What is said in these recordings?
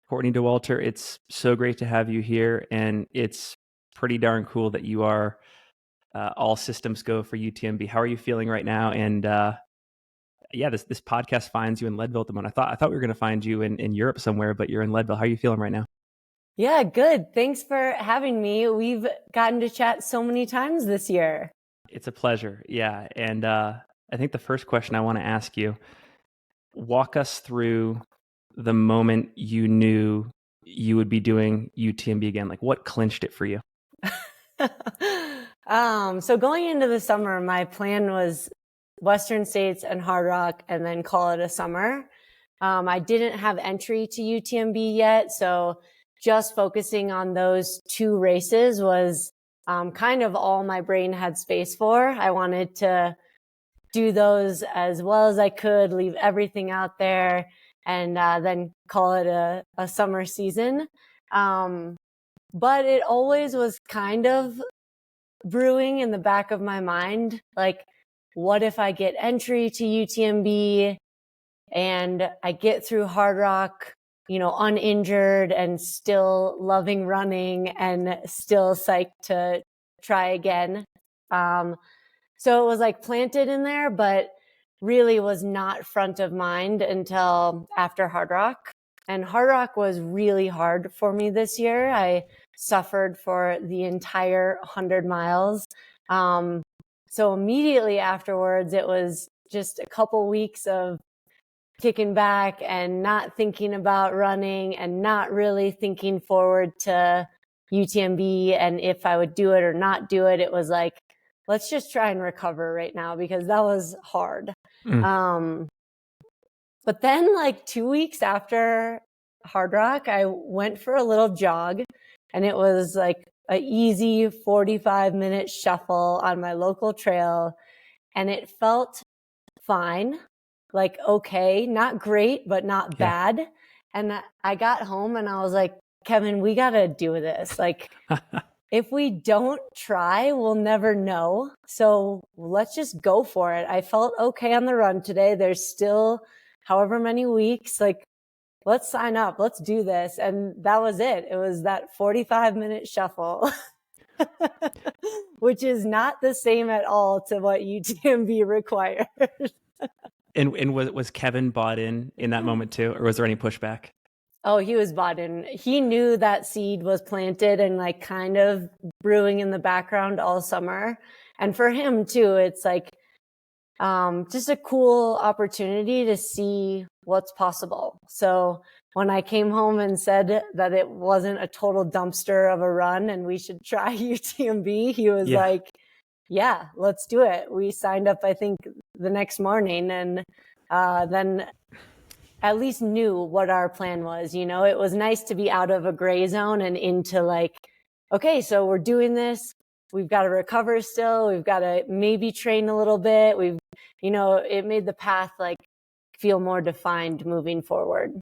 Courtney Dauwalter, it's so great to have you here, and it's pretty darn cool that you are all systems go for UTMB. How are you feeling right now? And yeah, this podcast finds you in Leadville at the moment. I thought we were going to find you in Europe somewhere, but you're in Leadville. How are you feeling right now? Yeah, good. Thanks for having me. We've gotten to chat so many times this year. It's a pleasure. Yeah, and I think the first question I want to ask you: walk us through the moment you knew you would be doing UTMB again. Like, what clinched it for you? So going into the summer, my plan was Western States and Hard Rock and then call it a summer. I didn't have entry to UTMB yet, so just focusing on those two races was kind of all my brain had space for. I wanted to do those as well as I could, leave everything out there, and then call it a summer season. But it always was kind of brewing in the back of my mind, like, what if I get entry to UTMB and I get through Hard Rock, uninjured and still loving running and still psyched to try again. So it was like planted in there, but really was not front of mind until after Hard Rock. And Hard Rock was really hard for me this year. I suffered for the entire 100 miles. So immediately afterwards, it was just a couple weeks of kicking back and not thinking about running and not really thinking forward to UTMB and if I would do it or not do it. It was like, let's just try and recover right now because that was hard. But then like 2 weeks after Hard Rock, I went for a little jog and it was like an easy 45-minute shuffle on my local trail. And it felt fine, like, okay, not great, but not bad. And I got home and I was like, Kevin, we got to do this. Like, if we don't try, we'll never know. So let's just go for it. I felt okay on the run today. There's still however many weeks, like, let's sign up, let's do this. And that was it. It was that 45-minute shuffle, which is not the same at all to what UTMB requires. And was Kevin bought in that moment too, or was there any pushback? Oh, he was bought in. He knew that seed was planted and like kind of brewing in the background all summer. And for him too, it's like just a cool opportunity to see what's possible. So when I came home and said that it wasn't a total dumpster of a run and we should try UTMB, he was like, yeah, let's do it. We signed up, I think, the next morning and then at least knew what our plan was. It was nice to be out of a gray zone and into like, okay, so we're doing this. We've got to recover still. We've got to maybe train a little bit. It made the path like feel more defined moving forward.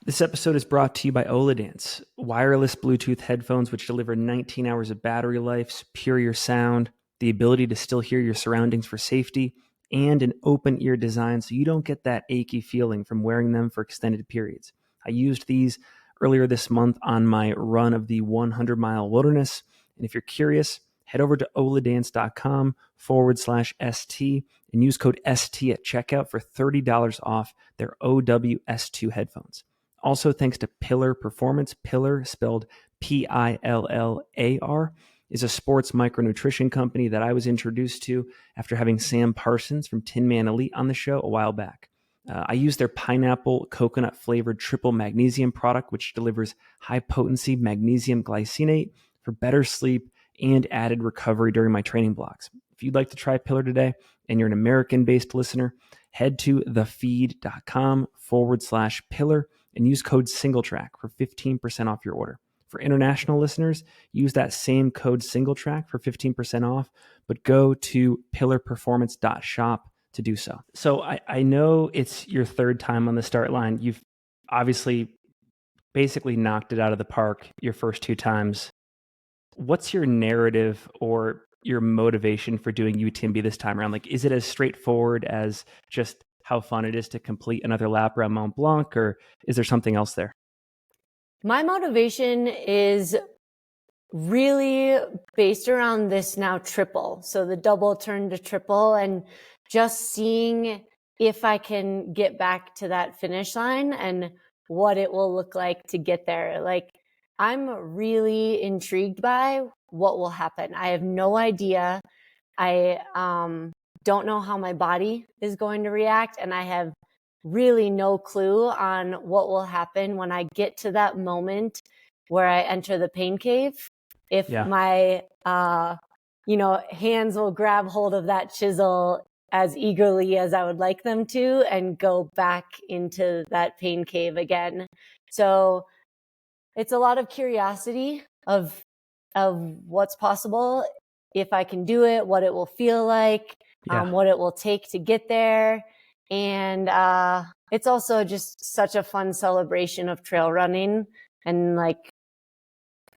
This episode is brought to you by Oladance, wireless Bluetooth headphones which deliver 19 hours of battery life, superior sound, the ability to still hear your surroundings for safety, and an open ear design so you don't get that achy feeling from wearing them for extended periods. I used these earlier this month on my run of the 100-mile wilderness. And if you're curious, head over to oladance.com/ST and use code ST at checkout for $30 off their OWS2 headphones. Also, thanks to Pillar Performance. Pillar, spelled Pillar, is a sports micronutrition company that I was introduced to after having Sam Parsons from Tin Man Elite on the show a while back. I use their pineapple coconut flavored triple magnesium product, which delivers high potency magnesium glycinate for better sleep and added recovery during my training blocks. If you'd like to try Pillar today and you're an American-based listener, head to thefeed.com/Pillar and use code Singletrack for 15% off your order. For international listeners, use that same code Singletrack for 15% off, but go to pillarperformance.shop to do so. So I know it's your third time on the start line. You've obviously basically knocked it out of the park your first two times. What's your narrative or your motivation for doing UTMB this time around? Like, is it as straightforward as just how fun it is to complete another lap around Mont Blanc, or is there something else there? My motivation is really based around this now triple. So the double turned to triple, and just seeing if I can get back to that finish line and what it will look like to get there. Like, I'm really intrigued by what will happen. I have no idea. I don't know how my body is going to react, and I have really no clue on what will happen when I get to that moment where I enter the pain cave. If Yeah. my hands will grab hold of that chisel as eagerly as I would like them to and go back into that pain cave again. So it's a lot of curiosity of what's possible, if I can do it, what it will feel like, Yeah. what it will take to get there. And it's also just such a fun celebration of trail running, and like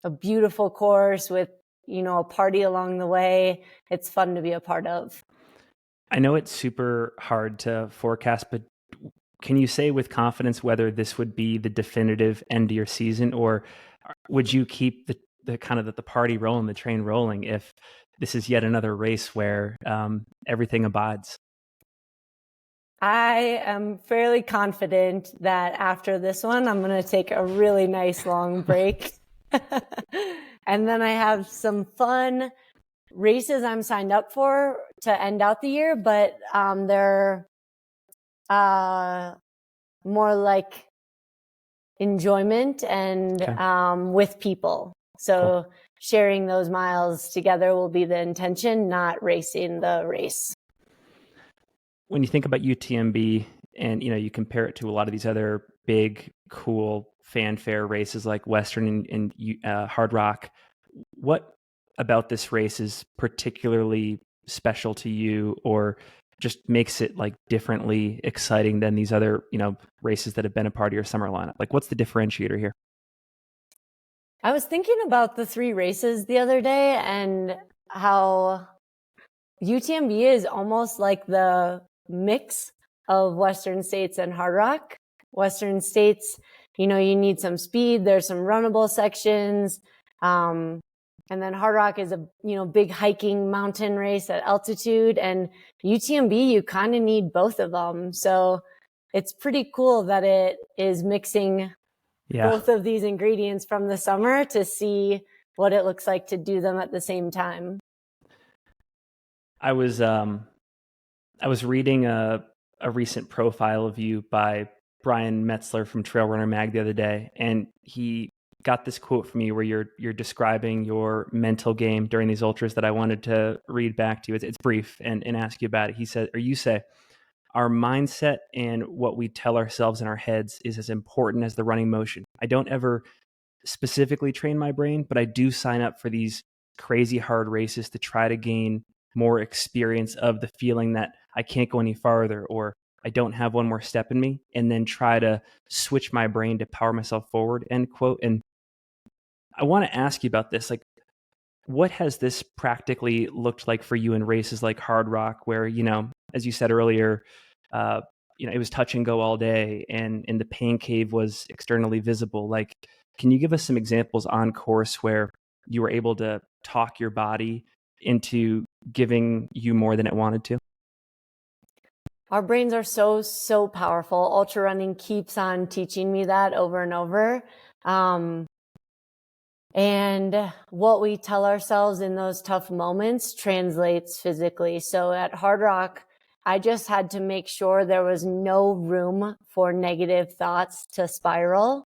a beautiful course with, a party along the way. It's fun to be a part of. I know it's super hard to forecast, but can you say with confidence whether this would be the definitive end of your season, or would you keep the kind of the party rolling, the train rolling, if this is yet another race where everything abides? I am fairly confident that after this one, I'm going to take a really nice long break. And then I have some fun races I'm signed up for to end out the year, but they're more like enjoyment and Okay. with people. So Cool. sharing those miles together will be the intention, not racing the race. When you think about UTMB and you compare it to a lot of these other big, cool fanfare races like Western and Hard Rock, what about this race is particularly special to you, or just makes it like differently exciting than these other races that have been a part of your summer lineup? Like, what's the differentiator here? I was thinking about the 3 races the other day and how UTMB is almost like the mix of Western States and Hard Rock. Western States, you need some speed. There's some runnable sections. And then Hard Rock is a, big hiking mountain race at altitude. And UTMB, you kind of need both of them. So it's pretty cool that it is mixing both of these ingredients from the summer to see what it looks like to do them at the same time. I was reading a recent profile of you by Brian Metzler from Trail Runner Mag the other day, and he got this quote from you where you're describing your mental game during these ultras that I wanted to read back to you. It's brief and ask you about it. He said, or you say, our mindset and what we tell ourselves in our heads is as important as the running motion. I don't ever specifically train my brain, but I do sign up for these crazy hard races to try to gain more experience of the feeling that I can't go any farther, or I don't have one more step in me, and then try to switch my brain to power myself forward, end quote. And I want to ask you about this. Like, what has this practically looked like for you in races like Hard Rock, where, as you said earlier, it was touch and go all day, and the pain cave was externally visible. Like, can you give us some examples on course where you were able to talk your body into giving you more than it wanted to? Our brains are so, so powerful. Ultra running keeps on teaching me that over and over. And what we tell ourselves in those tough moments translates physically. So at Hard Rock, I just had to make sure there was no room for negative thoughts to spiral.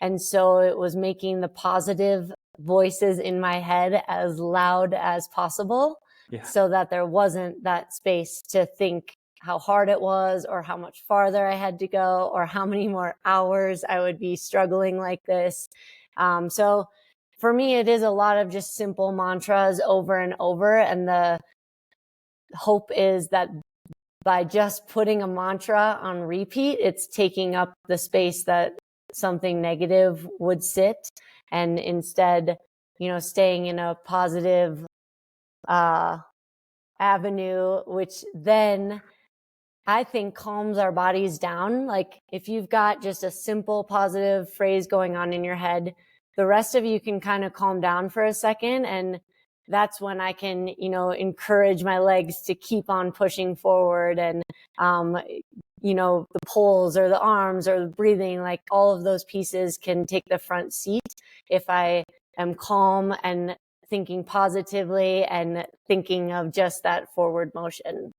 And so it was making the positive voices in my head as loud as possible, so that there wasn't that space to think how hard it was, or how much farther I had to go, or how many more hours I would be struggling like this. So for me, it is a lot of just simple mantras over and over. And the hope is that by just putting a mantra on repeat, it's taking up the space that something negative would sit. And instead, staying in a positive avenue, which then I think calms our bodies down. Like if you've got just a simple positive phrase going on in your head, the rest of you can kind of calm down for a second. And that's when I can, encourage my legs to keep on pushing forward. And, the poles or the arms or the breathing, like all of those pieces can take the front seat if I am calm and thinking positively and thinking of just that forward motion.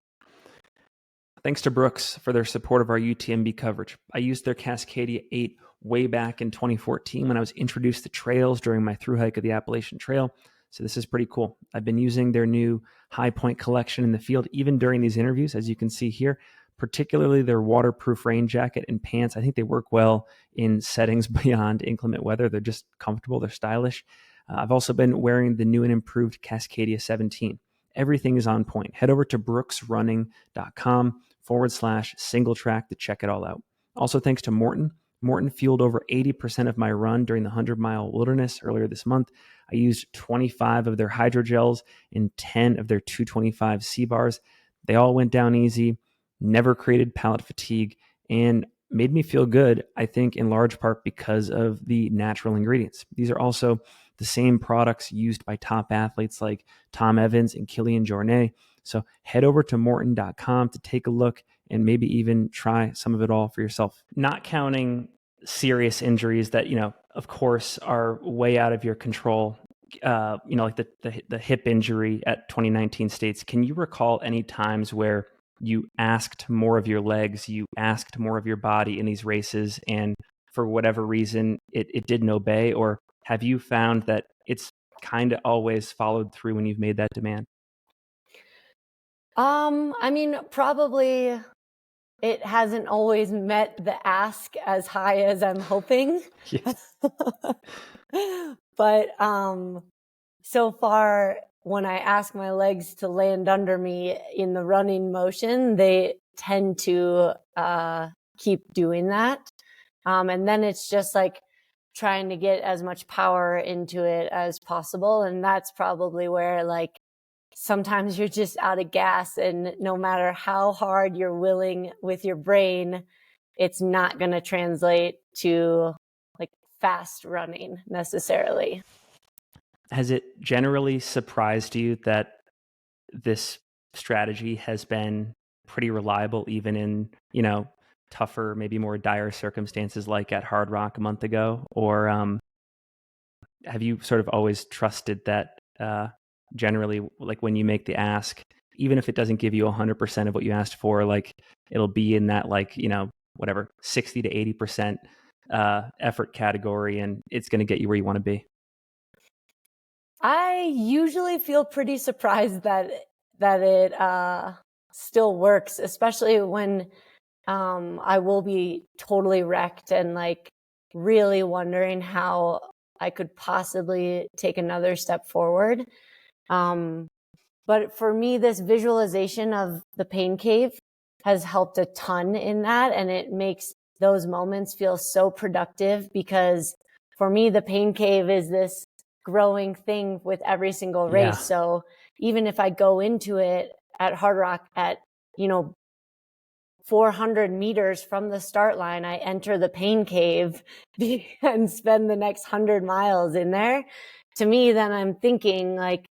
Thanks to Brooks for their support of our UTMB coverage. I used their Cascadia 8 way back in 2014 when I was introduced to trails during my thru hike of the Appalachian Trail. So this is pretty cool. I've been using their new High Point collection in the field, even during these interviews, as you can see here, particularly their waterproof rain jacket and pants. I think they work well in settings beyond inclement weather. They're just comfortable. They're stylish. I've also been wearing the new and improved Cascadia 17. Everything is on point. Head over to brooksrunning.com/Singletrack to check it all out. Also, thanks to Morton. Morton fueled over 80% of my run during the 100-mile wilderness earlier this month. I used 25 of their hydrogels and 10 of their 225 C-bars. They all went down easy, never created palate fatigue, and made me feel good, I think, in large part because of the natural ingredients. These are also the same products used by top athletes like Tom Evans and Kilian Jornet. So head over to Morton.com to take a look and maybe even try some of it all for yourself. Not counting serious injuries that, of course, are way out of your control, like the hip injury at 2019 States. Can you recall any times where you asked more of your legs, you asked more of your body in these races, and for whatever reason, it didn't obey? Or have you found that it's kind of always followed through when you've made that demand? Probably it hasn't always met the ask as high as I'm hoping. Yes. But so far, when I ask my legs to land under me in the running motion, they tend to keep doing that. And then it's just like trying to get as much power into it as possible. And that's probably where like sometimes you're just out of gas, and no matter how hard you're willing with your brain, it's not going to translate to like fast running necessarily. Has it generally surprised you that this strategy has been pretty reliable, even in, tougher, maybe more dire circumstances like at Hard Rock a month ago? Or have you sort of always trusted that generally, like when you make the ask, even if it doesn't give you 100% of what you asked for, like it'll be in that, like, whatever, 60 to 80% effort category, and it's going to get you where you want to be? I usually feel pretty surprised that it still works, especially when I will be totally wrecked and like really wondering how I could possibly take another step forward. But for me, this visualization of the pain cave has helped a ton in that. And it makes those moments feel so productive, because for me, the pain cave is this growing thing with every single race. Yeah. So even if I go into it at Hard Rock at, 400 meters from the start line, I enter the pain cave and spend the next 100 miles in there. To me, then I'm thinking like,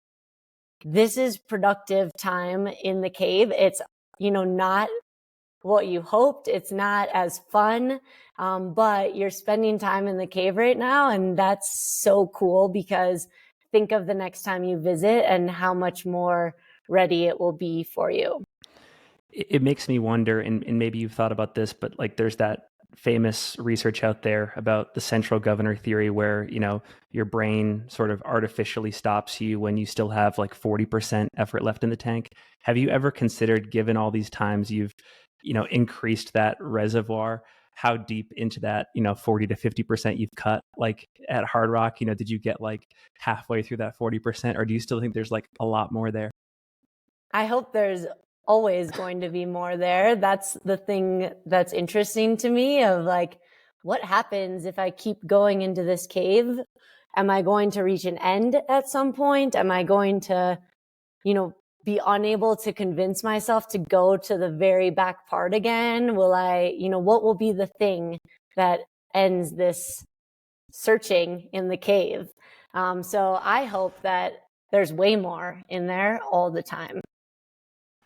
this is productive time in the cave. It's, not what you hoped. It's not as fun, but you're spending time in the cave right now. And that's so cool, because think of the next time you visit and how much more ready it will be for you. It makes me wonder, and maybe you've thought about this, but like there's that famous research out there about the central governor theory where, your brain sort of artificially stops you when you still have like 40% effort left in the tank. Have you ever considered, given all these times you've, increased that reservoir, how deep into that, 40 to 50% you've cut? Like at Hard Rock, did you get like halfway through that 40%, or do you still think there's like a lot more there? I hope there's always going to be more there. That's the thing that's interesting to me, of like, what happens if I keep going into this cave? Am I going to reach an end at some point? Am I going to, be unable to convince myself to go to the very back part again? Will I, what will be the thing that ends this searching in the cave? So I hope that there's way more in there all the time.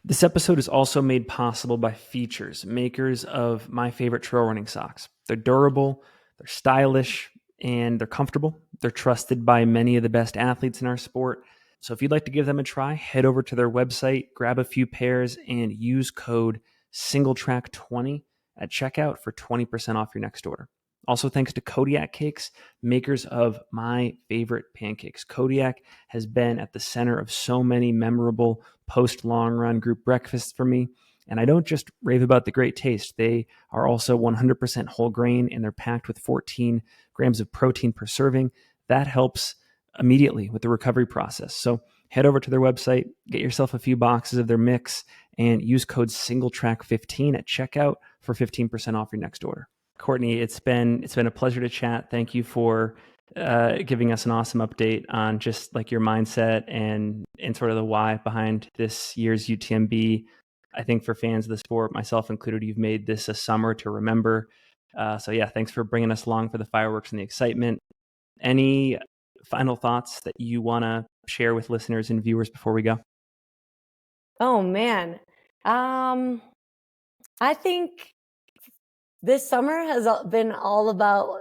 This episode is also made possible by Features, makers of my favorite trail running socks. They're durable, they're stylish, and they're comfortable. They're trusted by many of the best athletes in our sport. So if you'd like to give them a try, head over to their website, grab a few pairs, and use code SingleTrack20 at checkout for 20% off your next order. Also, thanks to Kodiak Cakes, makers of my favorite pancakes. Kodiak has been at the center of so many memorable post-long run group breakfasts for me. And I don't just rave about the great taste. They are also 100% whole grain, and they're packed with 14 grams of protein per serving. That helps immediately with the recovery process. So head over to their website, get yourself a few boxes of their mix, and use code SingleTrack15 at checkout for 15% off your next order. Courtney, it's been a pleasure to chat. Thank you for giving us an awesome update on just like your mindset and sort of the why behind this year's UTMB. I think for fans of the sport, myself included, you've made this a summer to remember. So yeah, thanks for bringing us along for the fireworks and the excitement. Any final thoughts that you want to share with listeners and viewers before we go? Oh man. I think this summer has been all about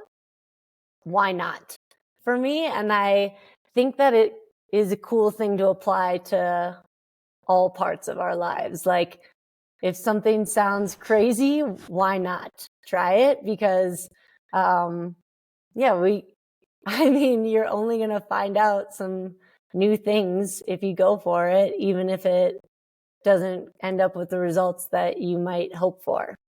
why not for me. And I think that it is a cool thing to apply to all parts of our lives. Like if something sounds crazy, why not try it? Because, you're only going to find out some new things if you go for it, even if it doesn't end up with the results that you might hope for.